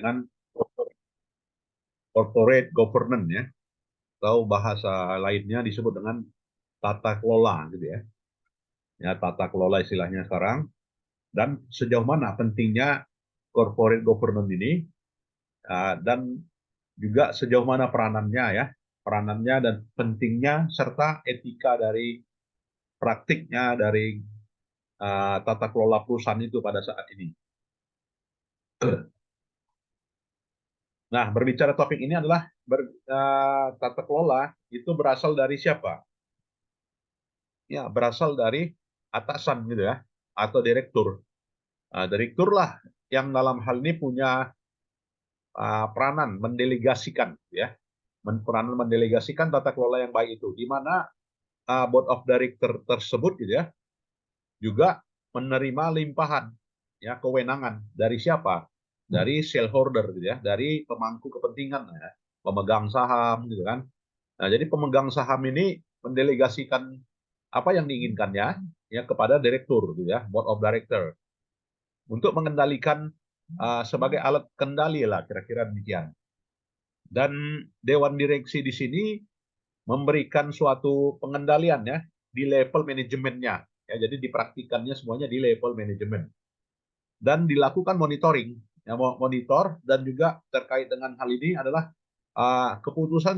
dengan corporate governance ya, atau bahasa lainnya disebut dengan tata kelola gitu ya. Ya, tata kelola istilahnya sekarang, dan sejauh mana pentingnya corporate governance ini, dan juga sejauh mana peranannya ya, peranannya dan pentingnya serta etika dari praktiknya dari tata kelola perusahaan itu pada saat ini. Nah, berbicara topik ini adalah tata kelola itu berasal dari siapa? Ya, berasal dari atasan gitu ya, atau direktur. Direktur lah yang dalam hal ini punya peranan mendelegasikan ya, peranan mendelegasikan tata kelola yang baik itu, di mana board of director tersebut gitu ya juga menerima limpahan ya kewenangan dari siapa? Dari shareholder gitu ya, dari pemangku kepentingan ya, pemegang saham gitu kan. Nah, jadi pemegang saham ini mendelegasikan apa yang diinginkannya ya kepada direktur gitu ya, board of director untuk mengendalikan sebagai alat kendali lah kira-kira demikian. Dan dewan direksi di sini memberikan suatu pengendalian ya di level manajemennya. Ya, jadi dipraktikannya semuanya di level manajemen dan dilakukan monitoring. Ya, monitor dan juga terkait dengan hal ini adalah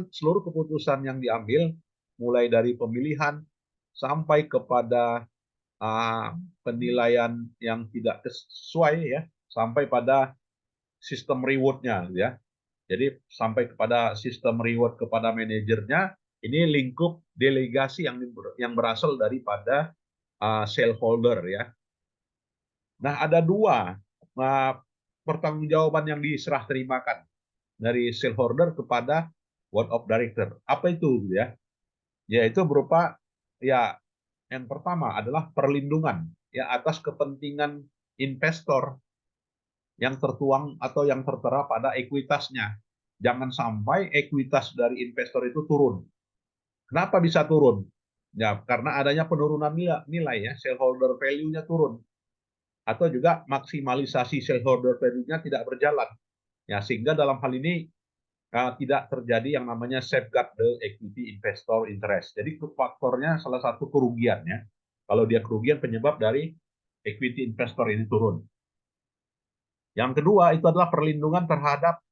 seluruh keputusan yang diambil mulai dari pemilihan sampai kepada penilaian yang tidak sesuai ya, sampai pada sistem rewardnya ya. Jadi sampai kepada sistem reward kepada manajernya, ini lingkup delegasi yang berasal daripada shareholder ya. Nah, ada dua pertanggungjawaban yang diserah terimakan dari shareholder kepada board of director. Apa itu ya? Yaitu berupa ya yang pertama adalah perlindungan ya atas kepentingan investor yang tertuang atau yang tertera pada ekuitasnya. Jangan sampai ekuitas dari investor itu turun. Kenapa bisa turun? Ya, karena adanya penurunan nilai ya, shareholder value-nya turun. Atau juga maksimalisasi shareholder value-nya tidak berjalan. Ya, sehingga dalam hal ini tidak terjadi yang namanya safeguard the equity investor interest. Jadi faktornya salah satu kerugian ya. Kalau dia kerugian penyebab dari equity investor ini turun. Yang kedua itu adalah perlindungan terhadap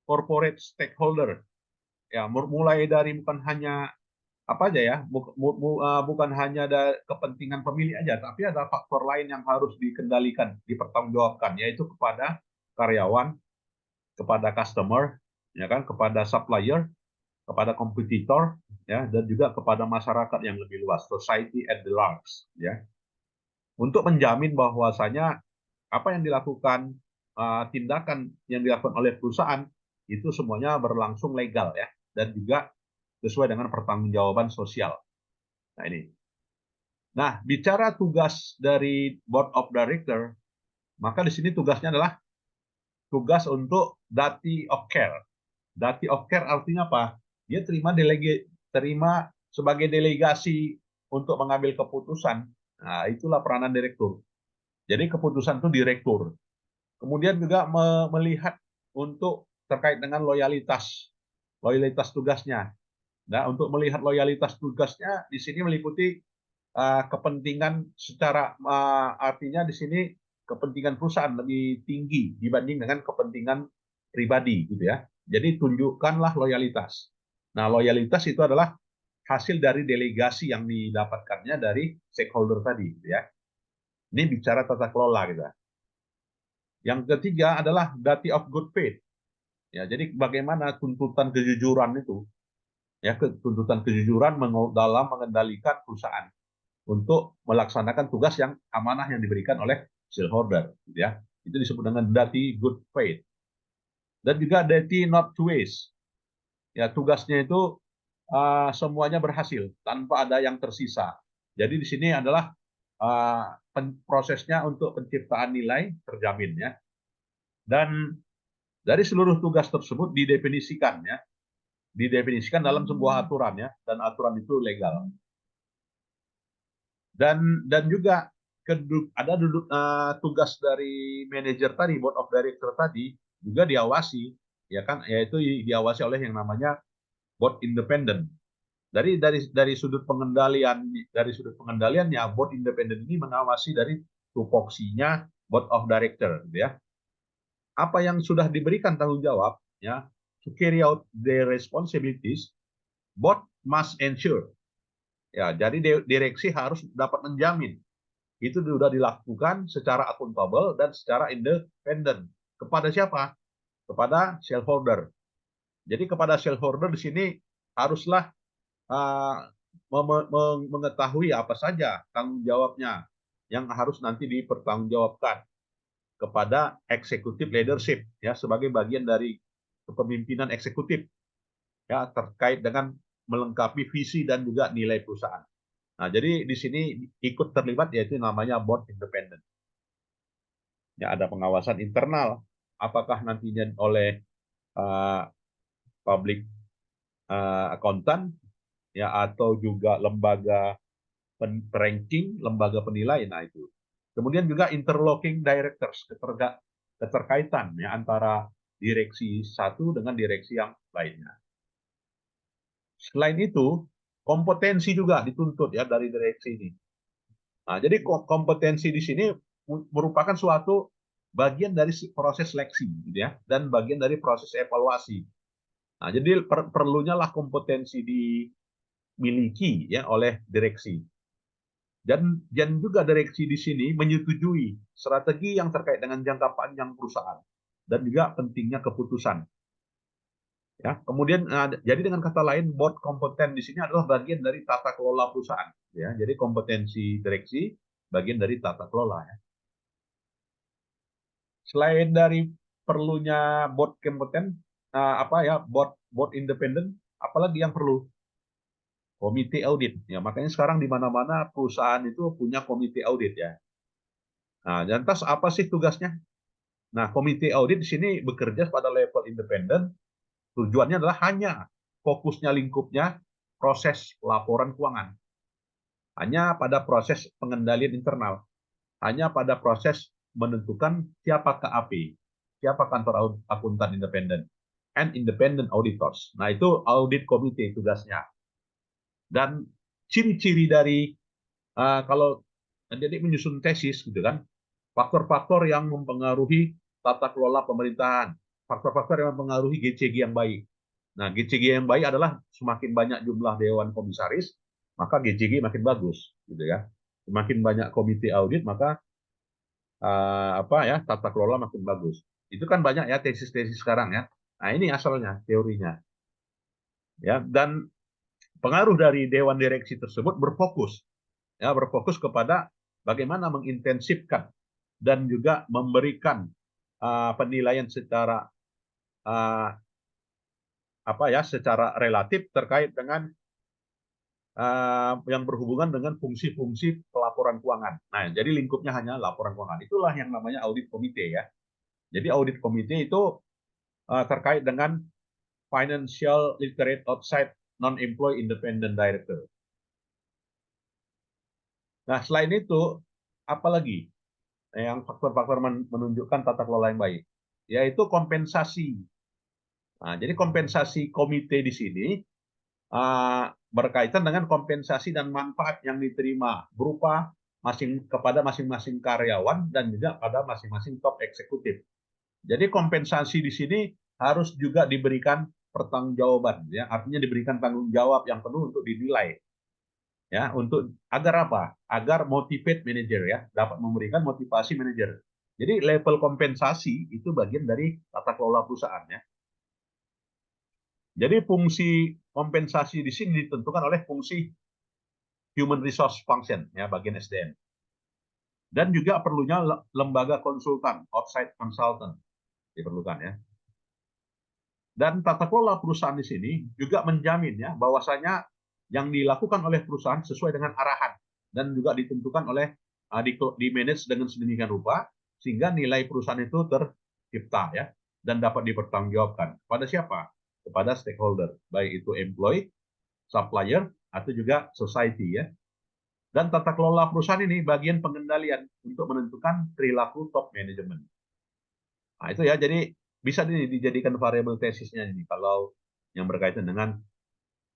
corporate stakeholder. Ya, mulai dari bukan hanya apa aja ya, bukan hanya ada kepentingan pemilih aja, tapi ada faktor lain yang harus dikendalikan, dipertanggungjawabkan, yaitu kepada karyawan, kepada customer, ya kan, kepada supplier, kepada kompetitor, ya, dan juga kepada masyarakat yang lebih luas, society at the large, ya, untuk menjamin bahwasanya apa yang dilakukan, tindakan yang dilakukan oleh perusahaan itu semuanya berlangsung legal ya, dan juga sesuai dengan pertanggungjawaban sosial. Nah ini. Nah, bicara tugas dari board of director, maka di sini tugasnya adalah tugas untuk duty of care. Duty of care artinya apa? Dia terima sebagai delegasi untuk mengambil keputusan. Nah, itulah peranan direktur. Jadi keputusan itu direktur. Kemudian juga melihat untuk terkait dengan loyalitas tugasnya. Nah, untuk melihat loyalitas tugasnya di sini meliputi kepentingan secara artinya di sini kepentingan perusahaan lebih tinggi dibanding dengan kepentingan pribadi gitu ya. Jadi tunjukkanlah loyalitas. Nah, loyalitas itu adalah hasil dari delegasi yang didapatkannya dari stakeholder tadi gitu ya. Ini bicara tata kelola gitu. Yang ketiga adalah duty of good faith. Ya, jadi bagaimana tuntutan kejujuran itu ya, tuntutan kejujuran dalam mengendalikan perusahaan untuk melaksanakan tugas yang amanah yang diberikan oleh shareholder, gitu ya. Itu disebut dengan duty good faith. Dan juga duty not to waste. Ya, tugasnya itu semuanya berhasil tanpa ada yang tersisa. Jadi di sini adalah prosesnya untuk penciptaan nilai terjamin ya. Dan dari seluruh tugas tersebut didefinisikan dalam sebuah aturan ya, dan aturan itu legal. Dan juga ada tugas dari manajer tadi, board of director tadi juga diawasi, ya kan, yaitu diawasi oleh yang namanya board independen. Dari sudut pengendaliannya, board independen ini mengawasi dari tupoksinya board of director, gitu ya. Apa yang sudah diberikan tanggung jawab, ya, to carry out their responsibilities, board must ensure. Ya, jadi direksi harus dapat menjamin itu sudah dilakukan secara akuntabel dan secara independen. Kepada siapa? Kepada shareholder. Jadi kepada shareholder di sini haruslah uh, mengetahui apa saja tanggung jawabnya yang harus nanti dipertanggungjawabkan kepada executive leadership, ya, sebagai bagian dari kepemimpinan eksekutif, ya, terkait dengan melengkapi visi dan juga nilai perusahaan. Nah, jadi di sini ikut terlibat yaitu namanya board independent. Ya, ada pengawasan internal, apakah nantinya oleh uh, public accountant, ya, atau juga lembaga ranking, lembaga penilai. Nah, itu. Kemudian juga interlocking directors, keterkaitan, ya, antara direksi satu dengan direksi yang lainnya. Selain itu, kompetensi juga dituntut, ya, dari direksi ini. Nah, jadi kompetensi di sini merupakan suatu bagian dari proses seleksi, gitu ya, dan bagian dari proses evaluasi. Nah, jadi perlunya lah kompetensi dimiliki, ya, oleh direksi. Dan juga direksi di sini menyetujui strategi yang terkait dengan jangka panjang perusahaan dan juga pentingnya keputusan. Ya, kemudian jadi dengan kata lain, board kompeten di sini adalah bagian dari tata kelola perusahaan. Ya, jadi kompetensi direksi bagian dari tata kelola. Ya. Selain dari perlunya board kompeten, apa ya, board independen, apalagi yang perlu? Komite audit. Ya, makanya sekarang di mana-mana perusahaan itu punya komite audit, ya. Nah, lantas apa sih tugasnya? Nah, komite audit di sini bekerja pada level independen. Tujuannya adalah hanya fokusnya lingkupnya proses laporan keuangan. Hanya pada proses pengendalian internal. Hanya pada proses menentukan siapa KAP, siapa kantor akuntan independen, and independent auditors. Nah, itu audit komite tugasnya. Dan ciri-ciri dari kalau jadi menyusun tesis, gitu kan, faktor-faktor yang mempengaruhi tata kelola pemerintahan, faktor-faktor yang mempengaruhi GCG yang baik. Nah, GCG yang baik adalah semakin banyak jumlah dewan komisaris, maka GCG makin bagus, gitu ya. Semakin banyak komite audit, maka apa ya, tata kelola makin bagus. Itu kan banyak ya tesis-tesis sekarang, ya. Nah, ini asalnya teorinya. Ya, dan pengaruh dari dewan direksi tersebut berfokus kepada bagaimana mengintensifkan dan juga memberikan penilaian secara apa ya, secara relatif terkait dengan yang berhubungan dengan fungsi-fungsi pelaporan keuangan. Nah, jadi lingkupnya hanya laporan keuangan. Itulah yang namanya audit komite, ya. Jadi audit komite itu terkait dengan financial literate outside non-employee independent director. Nah, selain itu, apalagi yang faktor-faktor menunjukkan tata kelola yang baik, yaitu kompensasi. Nah, jadi kompensasi komite di sini berkaitan dengan kompensasi dan manfaat yang diterima berupa kepada masing-masing karyawan dan juga pada masing-masing top eksekutif. Jadi kompensasi di sini harus juga diberikan pertanggungjawaban, ya, artinya diberikan tanggung jawab yang penuh untuk dinilai, ya, untuk agar apa? Agar motivate manajer, ya, dapat memberikan motivasi manajer. Jadi level kompensasi itu bagian dari tata kelola perusahaan, ya. Jadi fungsi kompensasi di sini ditentukan oleh fungsi human resource function, ya, bagian SDM. Dan juga perlunya lembaga konsultan, outside consultant diperlukan, ya. Dan tata kelola perusahaan di sini juga menjamin, ya, bahwasanya yang dilakukan oleh perusahaan sesuai dengan arahan dan juga ditentukan oleh di manage dengan sedemikian rupa sehingga nilai perusahaan itu tercipta, ya, dan dapat dipertanggungjawabkan kepada siapa? Kepada stakeholder, baik itu employee, supplier, atau juga society, ya. Dan tata kelola perusahaan ini bagian pengendalian untuk menentukan perilaku top manajemen. Nah, itu ya, jadi bisa dijadikan variabel tesisnya ini kalau yang berkaitan dengan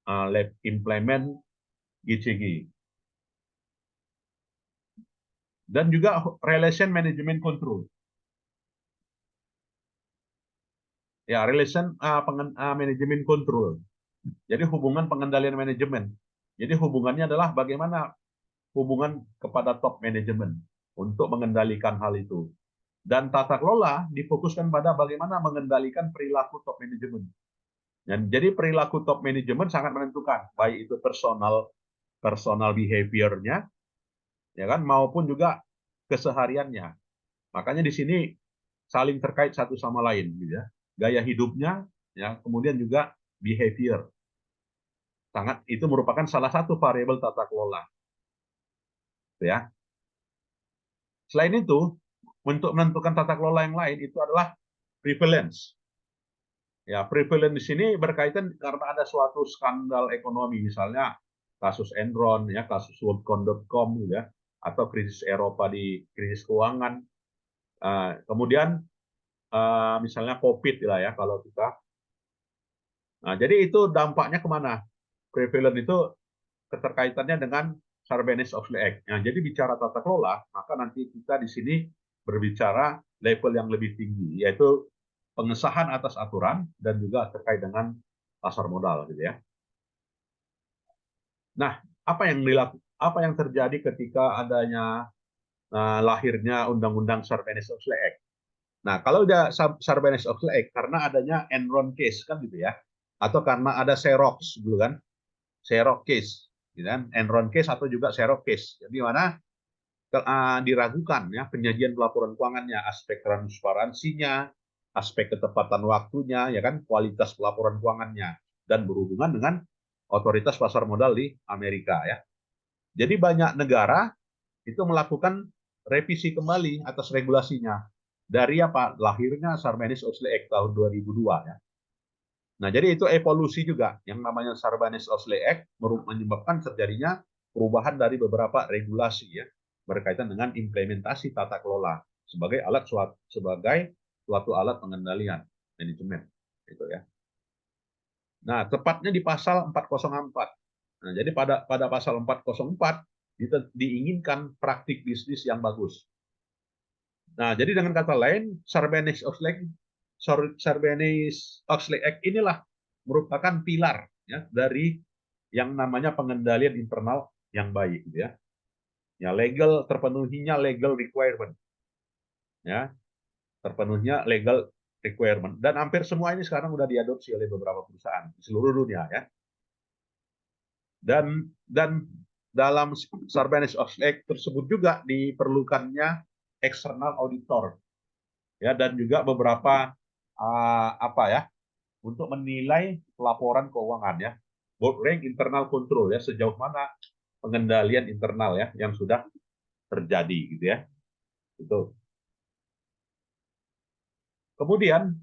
lab implement GCG. Dan juga relation management control. Ya, relation manajemen control. Jadi hubungan pengendalian manajemen. Jadi hubungannya adalah bagaimana hubungan kepada top manajemen untuk mengendalikan hal itu. Dan tata kelola difokuskan pada bagaimana mengendalikan perilaku top manajemen. Dan jadi perilaku top manajemen sangat menentukan, baik itu personal behavior-nya, ya kan, maupun juga kesehariannya. Makanya di sini saling terkait satu sama lain, gitu ya. Gaya hidupnya, ya, kemudian juga behavior. Sangat itu merupakan salah satu variabel tata kelola, ya. Selain itu, untuk menentukan tata kelola yang lain itu adalah prevalence. Ya, prevalence di sini berkaitan karena ada suatu skandal ekonomi, misalnya kasus Enron, ya, kasus Worldcon.com, gitu ya, atau krisis Eropa di krisis keuangan. Kemudian misalnya COVID lah ya kalau kita. Nah, jadi itu dampaknya kemana? Prevalence itu keterkaitannya dengan Sarbanes-Oxley Act. Nah, jadi bicara tata kelola, maka nanti kita di sini berbicara level yang lebih tinggi, yaitu pengesahan atas aturan dan juga terkait dengan pasar modal, gitu ya. Nah, apa yang terjadi ketika adanya lahirnya Undang-Undang Sarbanes-Oxley Act? Nah, kalau udah Sarbanes-Oxley Act karena adanya Enron case kan gitu ya, atau karena ada Xerox dulu kan, Xerox case, gitu kan, Enron case atau juga Xerox case. Jadi mana diragukan ya penyajian pelaporan keuangannya, aspek transparansinya, aspek ketepatan waktunya, ya kan, kualitas pelaporan keuangannya, dan berhubungan dengan otoritas pasar modal di Amerika ya. Jadi banyak negara itu melakukan revisi kembali atas regulasinya dari apa lahirnya Sarbanes-Oxley Act tahun 2002 ya. Nah, jadi itu evolusi juga yang namanya Sarbanes-Oxley Act menyebabkan terjadinya perubahan dari beberapa regulasi ya berkaitan dengan implementasi tata kelola sebagai suatu alat pengendalian manajemen gitu ya. Nah, tepatnya di pasal 404. Nah, jadi pada pasal 404 diinginkan praktik bisnis yang bagus. Nah, jadi dengan kata lain, Sarbanes-Oxley Act inilah merupakan pilar ya dari yang namanya pengendalian internal yang baik, gitu ya. Ya, terpenuhinya legal requirement, ya, terpenuhnya legal requirement, dan hampir semua ini sekarang sudah diadopsi oleh beberapa perusahaan di seluruh dunia, ya. Dan dalam Sarbanes-Oxley Act tersebut juga diperlukannya external auditor, ya, dan juga beberapa apa ya untuk menilai pelaporan keuangan ya, board rank internal control ya, sejauh mana pengendalian internal ya yang sudah terjadi gitu ya. Itu. Kemudian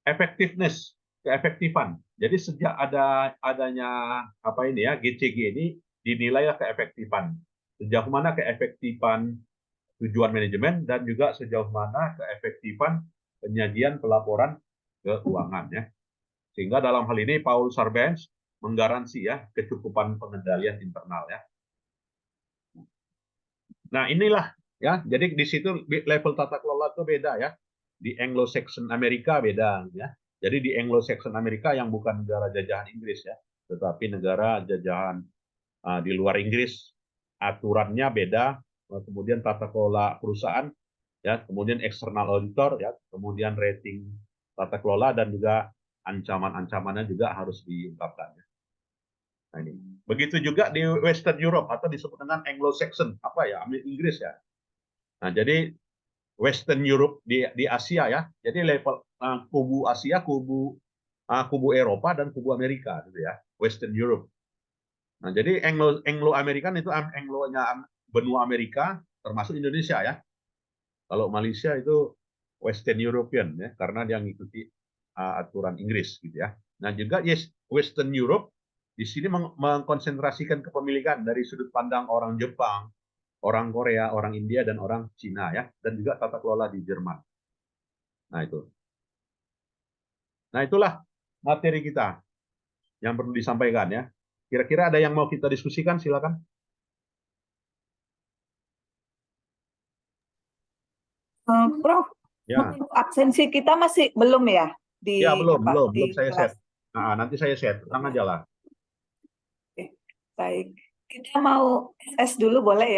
keefektifan. Jadi sejak adanya apa ini ya GCG ini dinilai keefektifan. Sejauh mana keefektifan tujuan manajemen dan juga sejauh mana keefektifan penyajian pelaporan keuangan ya. Sehingga dalam hal ini Paul Sarbanes menggaransi ya kecukupan pengendalian internal ya. Nah, inilah ya. Jadi di situ level tata kelola itu beda ya. Di Anglo-Saxon Amerika beda ya. Jadi di Anglo-Saxon Amerika yang bukan negara jajahan Inggris ya, tetapi negara jajahan di luar Inggris, aturannya beda, kemudian tata kelola perusahaan ya, kemudian eksternal auditor ya, kemudian rating tata kelola dan juga ancaman-ancamannya juga harus diungkapkan. Nah, ini. Begitu juga di Western Europe atau disebut dengan Anglo-Saxon, apa ya, Inggris ya. Nah, jadi Western Europe di Asia ya. Jadi level kubu Asia, kubu Eropa dan kubu Amerika gitu ya. Western Europe. Nah, jadi Anglo American itu Anglo-nya benua Amerika termasuk Indonesia ya. Kalau Malaysia itu Western European ya karena dia mengikuti aturan Inggris gitu ya. Nah, juga yes, Western Europe Di sini mengkonsentrasikan kepemilikan dari sudut pandang orang Jepang, orang Korea, orang India, dan orang Cina ya, dan juga tata kelola di Jerman. Nah itu. Nah itulah materi kita yang perlu disampaikan ya. Kira-kira ada yang mau kita diskusikan, silakan. Prof, Ya, untuk absensi kita masih belum ya ya di belum, apa belum, di belum saya set. kelas? Nah, nanti saya set, Belum tenang ya? aja lah. Oke, baik. Kita mau SS dulu boleh ya?